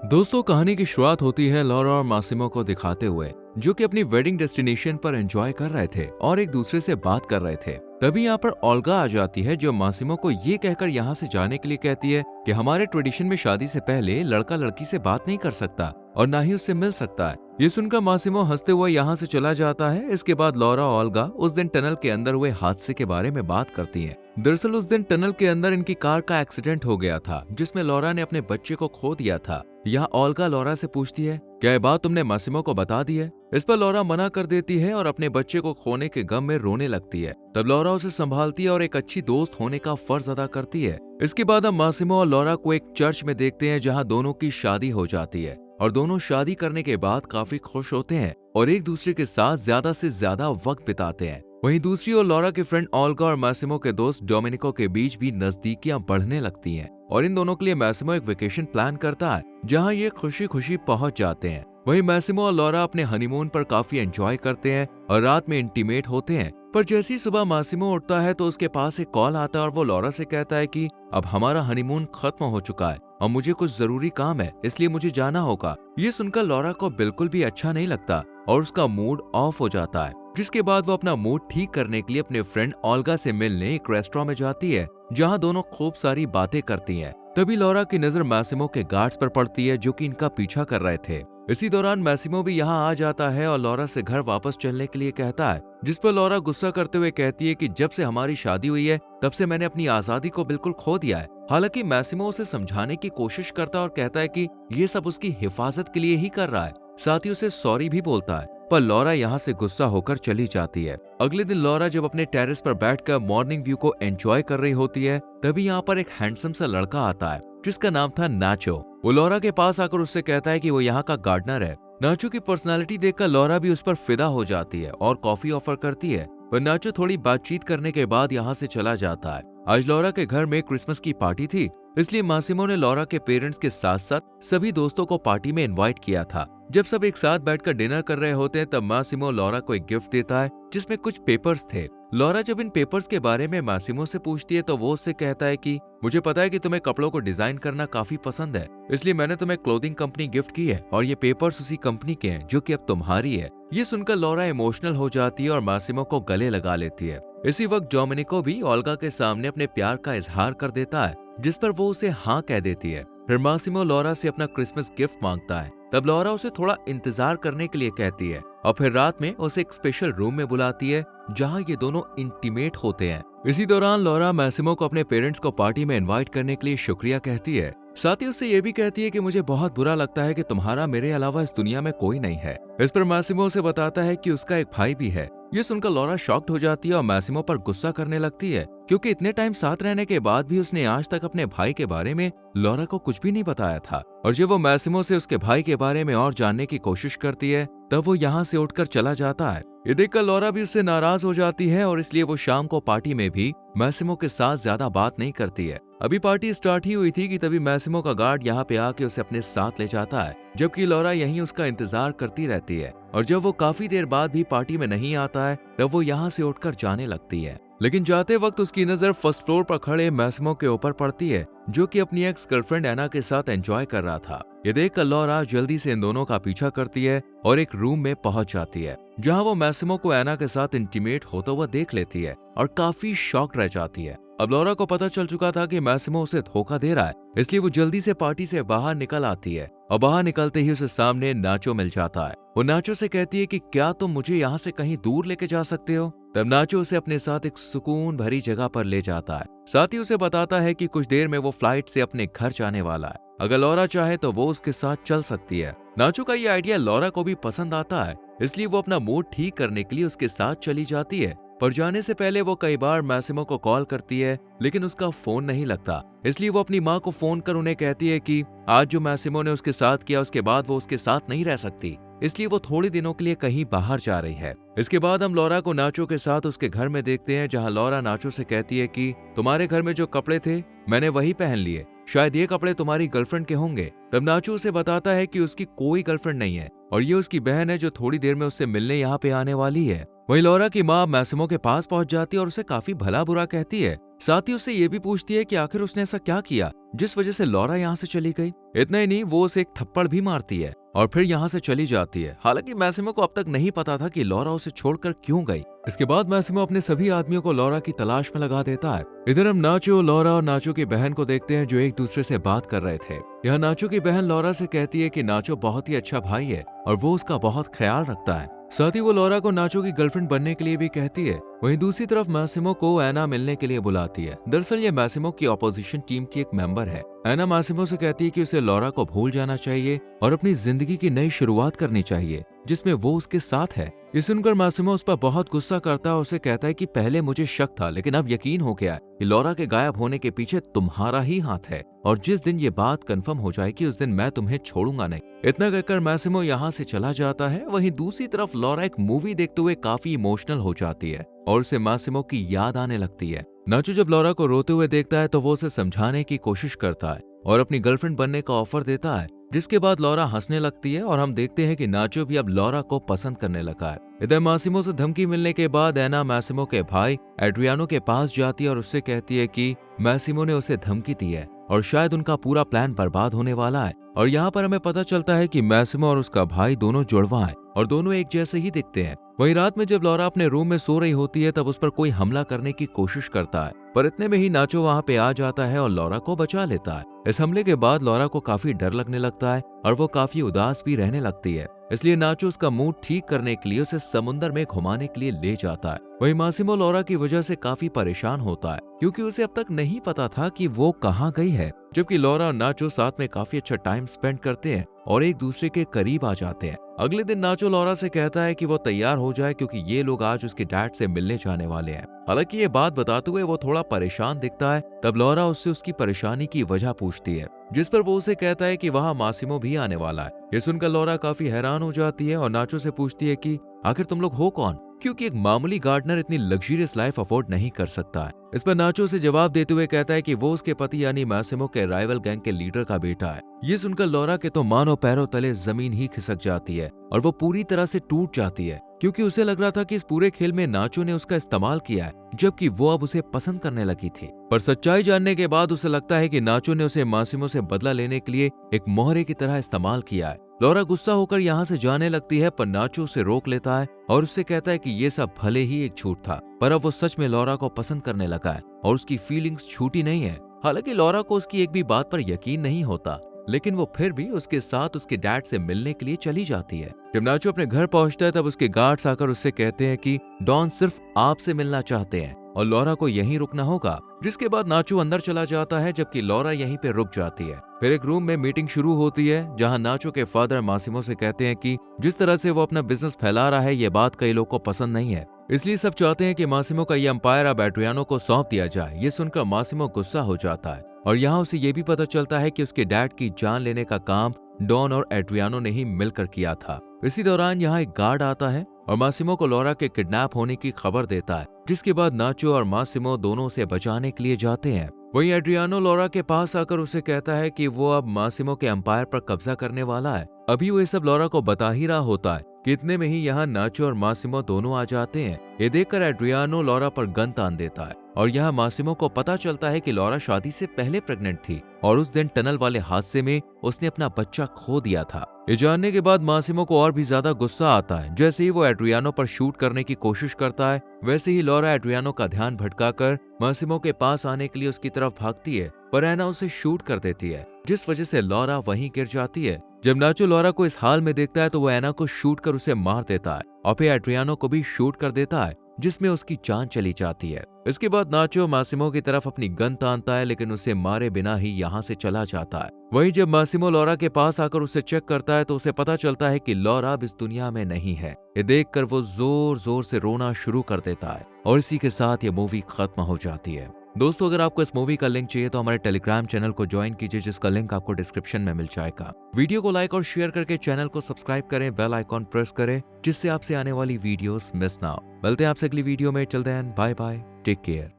दोस्तों, कहानी की शुरुआत होती है लॉरा और मासिमो को दिखाते हुए, जो कि अपनी वेडिंग डेस्टिनेशन पर एंजॉय कर रहे थे और एक दूसरे से बात कर रहे थे। तभी यहाँ पर ओल्गा आ जाती है, जो मासिमो को ये कहकर यहाँ से जाने के लिए कहती है कि हमारे ट्रेडिशन में शादी से पहले लड़का लड़की से बात नहीं कर सकता और ना ही उससे मिल सकता है। ये सुनकर मासिमो हंसते हुए यहाँ से चला जाता है। इसके बाद लॉरा और ओल्गा उस दिन टनल के अंदर हुए हादसे के बारे में बात करती हैं। दरअसल उस दिन टनल के अंदर इनकी कार का एक्सीडेंट हो गया था, जिसमें लॉरा ने अपने बच्चे को खो दिया था। यहाँ ओल्गा लॉरा से पूछती है, क्या ये बात तुमने मासिमो को बता दी है? इस पर लॉरा मना कर देती है और अपने बच्चे को खोने के गम में रोने लगती है। तब लॉरा उसे संभालती है और एक अच्छी दोस्त होने का फर्ज अदा करती है। इसके बाद हम मासिमो और लॉरा को एक चर्च में देखते हैं, जहाँ दोनों की शादी हो जाती है और दोनों शादी करने के बाद काफी खुश होते हैं और एक दूसरे के साथ ज्यादा से ज्यादा वक्त बिताते हैं। वहीं दूसरी ओर लॉरा के फ्रेंड ओल्गा और मासिमो के दोस्त डोमिनिको के बीच भी नजदीकियां बढ़ने लगती हैं और इन दोनों के लिए मासिमो एक वेकेशन प्लान करता है, जहां ये खुशी खुशी पहुंच जाते हैं। वहीं मासिमो और लॉरा अपने हनीमून पर काफी एंजॉय करते हैं और रात में इंटीमेट होते हैं। पर जैसे ही सुबह मासिमो उठता है तो उसके पास एक कॉल आता है और वो लॉरा से कहता है कि अब हमारा हनीमून खत्म हो चुका है और मुझे कुछ जरूरी काम है, इसलिए मुझे जाना होगा। ये सुनकर लॉरा को बिल्कुल भी अच्छा नहीं लगता और उसका मूड ऑफ हो जाता है, जिसके बाद वो अपना मूड ठीक करने के लिए अपने फ्रेंड ओल्गा से मिलने एक रेस्टोरेंट में जाती है, जहां दोनों खूब सारी बातें करती हैं। तभी लॉरा की नजर मासिमो के गार्ड्स पर पड़ती है, जो कि इनका पीछा कर रहे थे। इसी दौरान मासिमो भी यहाँ आ जाता है और लॉरा से घर वापस चलने के लिए कहता है, जिस पर लॉरा गुस्सा करते हुए कहती है कि जब से हमारी शादी हुई है तब से मैंने अपनी आजादी को बिल्कुल खो दिया है। हालांकि मासिमो उसे समझाने की कोशिश करता है और कहता है कि ये सब उसकी हिफाजत के लिए ही कर रहा है, साथ ही उसे सॉरी भी बोलता है। पर लॉरा यहाँ से गुस्सा होकर चली जाती है। अगले दिन लॉरा जब अपने टेरेस पर बैठकर मॉर्निंग व्यू को एंजॉय कर रही होती है, तभी यहाँ पर एक हैंडसम सा लड़का आता है, जिसका नाम था नाचो। वो लॉरा के पास आकर उससे कहता है कि वो यहाँ का गार्डनर है। नाचो की पर्सनालिटी देखकर लॉरा भी उस पर फिदा हो जाती है और कॉफी ऑफर करती है। पर नाचो थोड़ी बातचीत करने के बाद यहाँ से चला जाता है। आज लॉरा के घर में क्रिसमस की पार्टी थी, इसलिए मासिमो ने लॉरा के पेरेंट्स के साथ साथ सभी दोस्तों को पार्टी में इनवाइट किया था। जब सब एक साथ बैठकर डिनर कर रहे होते हैं, तब मासिमो लॉरा को एक गिफ्ट देता है, जिसमें कुछ पेपर्स थे। लॉरा जब इन पेपर्स के बारे में मासिमो से पूछती है तो वो उससे कहता है कि मुझे पता है कि तुम्हें कपड़ों को डिजाइन करना काफी पसंद है, इसलिए मैंने तुम्हें क्लोथिंग कंपनी गिफ्ट की है और ये पेपर्स उसी कंपनी के हैं, जो कि अब तुम्हारी है। ये सुनकर लॉरा इमोशनल हो जाती है और मासिमो को गले लगा लेती है। इसी वक्त डोमिनिको भी ओल्गा के सामने अपने प्यार का इजहार कर देता है, जिस पर वो उसे हाँ कह देती है। फिर मासिमो लॉरा से अपना क्रिसमस गिफ्ट मांगता है। तब लॉरा उसे थोड़ा इंतजार करने के लिए कहती है और फिर रात में उसे एक स्पेशल रूम में बुलाती है, जहां ये दोनों इंटीमेट होते हैं। इसी दौरान लॉरा मासिमो को अपने पेरेंट्स को पार्टी में इनवाइट करने के लिए शुक्रिया कहती है। साथ ही उससे ये भी कहती है कि मुझे बहुत बुरा लगता है कि तुम्हारा मेरे अलावा इस दुनिया में कोई नहीं है। इस पर मासिमो उसे बताता है कि उसका एक भाई भी है। ये सुनकर लॉरा शॉक्ड हो जाती है और मासिमो पर गुस्सा करने लगती है, क्योंकि इतने टाइम साथ रहने के बाद भी उसने आज तक अपने भाई के बारे में लॉरा को कुछ भी नहीं बताया था। और जब वो मासिमो से उसके भाई के बारे में और जानने की कोशिश करती है, तब वो यहाँ से उठकर चला जाता है। ये देखकर लॉरा भी उससे नाराज हो जाती है और इसलिए वो शाम को पार्टी में भी मासिमो के साथ ज्यादा बात नहीं करती है। अभी पार्टी स्टार्ट ही हुई थी कि तभी मासिमो का गार्ड यहाँ पे आके उसे अपने साथ ले जाता है, जबकि लॉरा यहीं उसका इंतजार करती रहती है। और जब वो काफी देर बाद भी पार्टी में नहीं आता है, तब वो यहाँ से उठकर जाने लगती है। लेकिन जाते वक्त उसकी नजर फर्स्ट फ्लोर पर खड़े मासिमो के ऊपर पड़ती है, जो कि अपनी एक्स गर्लफ्रेंड एना के साथ एंजॉय कर रहा था। ये देखकर लॉरा जल्दी से इन दोनों का पीछा करती है और एक रूम में पहुंच जाती है, जहां वो मासिमो को एना के साथ इंटीमेट होता हुआ देख लेती है और काफी शॉक्ड रह जाती है। अब लॉरा को पता चल चुका था कि मासिमो उसे धोखा दे रहा है, इसलिए वो जल्दी से पार्टी से बाहर निकल आती है और बाहर निकलते ही उसे सामने नाचो मिल जाता है। वो नाचो से कहती है कि क्या तुम मुझे यहाँ से कहीं दूर लेके जा सकते हो? तब नाचो उसे अपने साथ एक सुकून भरी जगह पर ले जाता है। साथ ही उसे बताता है कि कुछ देर में वो फ्लाइट से अपने घर जाने वाला है। अगर लॉरा चाहे तो वो उसके साथ चल सकती है। नाचो का ये आइडिया लॉरा को भी पसंद आता है, इसलिए वो अपना मूड ठीक करने के लिए उसके साथ चली जाती है। पर जाने से पहले वो कई बार मासिमो को कॉल करती है, लेकिन उसका फोन नहीं लगता। इसलिए वो अपनी माँ को फोन कर उन्हें कहती है कि आज जो मासिमो ने उसके साथ किया, उसके बाद वो उसके साथ नहीं रह सकती, इसलिए वो थोड़े दिनों के लिए कहीं बाहर जा रही है। इसके बाद हम लॉरा को नाचो के साथ उसके घर में देखते हैं, जहां लॉरा नाचो से कहती है कि तुम्हारे घर में जो कपड़े थे मैंने वही पहन लिए, शायद ये कपड़े तुम्हारी गर्लफ्रेंड के होंगे। तब नाचो उसे बताता है कि उसकी कोई गर्लफ्रेंड नहीं है और ये उसकी बहन है, जो थोड़ी देर में उससे मिलने यहाँ पे आने वाली है। वहीं लॉरा की माँ मासिमो के पास पहुंच जाती है और उसे काफी भला बुरा कहती है, साथ ही उससे ये भी पूछती है कि आखिर उसने ऐसा क्या किया जिस वजह से लॉरा यहाँ से चली गई। इतना ही नहीं, वो उसे एक थप्पड़ भी मारती है और फिर यहाँ से चली जाती है। हालांकि मैसिमो को अब तक नहीं पता था कि लॉरा उसे छोड़कर क्यों गई। इसके बाद मैसिमो अपने सभी आदमियों को लॉरा की तलाश में लगा देता है। इधर हम नाचो, लॉरा और नाचो की बहन को देखते हैं जो एक दूसरे से बात कर रहे थे। यहाँ नाचो की बहन लॉरा से कहती है कि नाचो बहुत ही अच्छा भाई है और वो उसका बहुत ख्याल रखता है। साथ ही वो लॉरा को नाचो की गर्लफ्रेंड बनने के लिए भी कहती है। वहीं दूसरी तरफ मैसिमो को एना मिलने के लिए बुलाती है। दरअसल ये मैसिमो की ऑपोजिशन टीम की एक मेंबर है। एना मैसिमो से कहती है कि उसे लॉरा को भूल जाना चाहिए और अपनी जिंदगी की नई शुरुआत करनी चाहिए जिसमें वो उसके साथ है। ये सुनकर मैसिमो उस पर बहुत गुस्सा करता है और उसे कहता है कि पहले मुझे शक था लेकिन अब यकीन हो गया कि लॉरा के गायब होने के पीछे तुम्हारा ही हाथ है और जिस दिन ये बात कंफर्म हो जाएगी उस दिन मैं तुम्हें छोड़ूंगा नहीं। इतना कहकर मैसिमो यहाँ से चला जाता है। वहीं दूसरी तरफ लॉरा एक मूवी देखते हुए काफी इमोशनल हो जाती है और उसे मैसिमो की याद आने लगती है। नाचो जब लॉरा को रोते हुए देखता है तो वो उसे समझाने की कोशिश करता है और अपनी गर्लफ्रेंड बनने का ऑफर देता है, जिसके बाद लॉरा हंसने लगती है और हम देखते हैं कि नाचो भी अब लॉरा को पसंद करने लगा है। इधर मैसिमो से धमकी मिलने के बाद एना मैसिमो के भाई एड्रियानो के पास जाती है और उससे कहती है कि मैसिमो ने उसे धमकी दी है और शायद उनका पूरा प्लान बर्बाद होने वाला है। और यहाँ पर हमें पता चलता है कि मैसिमो और उसका भाई दोनों जुड़वा हैं और दोनों एक जैसे ही दिखते हैं। वहीं रात में जब लॉरा अपने रूम में सो रही होती है तब उस पर कोई हमला करने की कोशिश करता है, पर इतने में ही नाचो वहाँ पे आ जाता है और लॉरा को बचा लेता है। इस हमले के बाद लॉरा को काफी डर लगने लगता है और वो काफी उदास भी रहने लगती है। इसलिए नाचो उसका मूड ठीक करने के लिए उसे समुद्र में घुमाने के लिए ले जाता है। वहीं मैसिमो लॉरा की वजह से काफी परेशान होता है क्योंकि उसे अब तक नहीं पता था कि वो कहाँ गई है, जबकि लॉरा और नाचो साथ में काफी अच्छा टाइम स्पेंड करते हैं और एक दूसरे के करीब आ जाते हैं। अगले दिन नाचो लॉरा से कहता है कि वो तैयार हो जाए क्योंकि ये लोग आज उसके डैड से मिलने जाने वाले हैं। हालांकि ये बात बताते हुए वो थोड़ा परेशान दिखता है। तब लॉरा उससे उसकी परेशानी की वजह पूछती है, जिस पर वो उसे कहता है कि वहाँ मैसिमो भी आने वाला है। ये सुनकर लॉरा काफी हैरान हो जाती है और नाचो से पूछती है कि आखिर तुम लोग हो कौन, क्योंकि एक मामूली गार्डनर इतनी लग्जरियस लाइफ अफोर्ड नहीं कर सकता है। इस पर नाचो से जवाब देते हुए कहता है कि वो उसके पति यानी मैसिमो के राइवल गैंग के लीडर का बेटा है। ये सुनकर लॉरा के तो मानो पैरों तले जमीन ही खिसक जाती है और वो पूरी तरह से टूट जाती है क्योंकि उसे लग रहा था कि इस पूरे खेल में नाचो ने उसका इस्तेमाल किया है, जबकि वो अब उसे पसंद करने लगी थी। पर सच्चाई जानने के बाद उसे लगता है कि नाचो ने उसे मैसिमो से बदला लेने के लिए एक मोहरे की तरह इस्तेमाल किया है। लॉरा गुस्सा होकर यहाँ से जाने लगती है, पर नाचो उसे रोक लेता है और उससे कहता है कि ये सब भले ही एक झूठ था, पर अब वो सच में लॉरा को पसंद करने लगा है और उसकी फीलिंग्स छूटी नहीं है। हालांकि लॉरा को उसकी एक भी बात पर यकीन नहीं होता, लेकिन वो फिर भी उसके साथ उसके डैड से मिलने के लिए चली जाती है। जब नाचो अपने घर पहुंचता है तब उसके गार्ड्स आकर उससे कहते हैं कि डॉन सिर्फ आपसे मिलना चाहते हैं और लॉरा को यहीं रुकना होगा, जिसके बाद नाचो अंदर चला जाता है जबकि लॉरा यहीं पे रुक जाती है। फिर एक रूम में मीटिंग शुरू होती है जहां नाचो के फादर मैसिमो से कहते हैं कि जिस तरह से वो अपना बिजनेस फैला रहा है ये बात कई लोग को पसंद नहीं है, इसलिए सब चाहते हैं कि मैसिमो का ये एम्पायर अब एड्रियानो को सौंप दिया जाए। ये सुनकर मैसिमो गुस्सा हो जाता है और यहाँ उसे ये भी पता चलता है कि उसके डैड की जान लेने का काम डॉन और एड्रियानो ने ही मिलकर किया था। इसी दौरान यहाँ एक गार्ड आता है और मैसिमो को लॉरा के किडनैप होने की खबर देता है, जिसके बाद नाचो और मैसिमो दोनों उसे बचाने के लिए जाते हैं। वहीं एड्रियानो लॉरा के पास आकर उसे कहता है कि वो अब मैसिमो के एम्पायर पर कब्जा करने वाला है। अभी वो ये सब लॉरा को बता ही रहा होता है कि इतने में ही यहाँ नाचो और मैसिमो दोनों आ जाते हैं। ये देखकर एड्रियानो लॉरा पर गन तान देता है और यहाँ मैसिमो को पता चलता है कि लॉरा शादी से पहले प्रेग्नेंट थी और उस दिन टनल वाले हादसे में उसने अपना बच्चा खो दिया था। ये जानने के बाद मैसिमो को और भी ज्यादा गुस्सा आता है। जैसे ही वो एड्रियानो पर शूट करने की कोशिश करता है वैसे ही लॉरा एड्रियानो का ध्यान भटकाकर मैसिमो के पास आने के लिए उसकी तरफ भागती है, पर एना उसे शूट कर देती है, जिस वजह से लॉरा वहीं गिर जाती है। जब नाचो लॉरा को इस हाल में देखता है तो वो एना को शूट कर उसे मार देता है और फिर एड्रियानो को भी शूट कर देता है, जिसमें उसकी जान चली जाती है। इसके बाद नाचो मैसिमो की तरफ अपनी गन तानता है लेकिन उसे मारे बिना ही यहाँ से चला जाता है। वहीं जब मैसिमो लॉरा के पास आकर उसे चेक करता है तो उसे पता चलता है कि लॉरा अब इस दुनिया में नहीं है। ये देखकर वो जोर जोर से रोना शुरू कर देता है और इसी के साथ ये मूवी खत्म हो जाती है। दोस्तों, अगर आपको इस मूवी का लिंक चाहिए तो हमारे टेलीग्राम चैनल को ज्वाइन कीजिए, जिसका लिंक आपको डिस्क्रिप्शन में मिल जाएगा। वीडियो को लाइक और शेयर करके चैनल को सब्सक्राइब करें, बेल आइकॉन प्रेस करें, जिससे आपसे आने वाली वीडियोस मिस ना हो। मिलते हैं आपसे अगली वीडियो में। Till then bye bye, take care.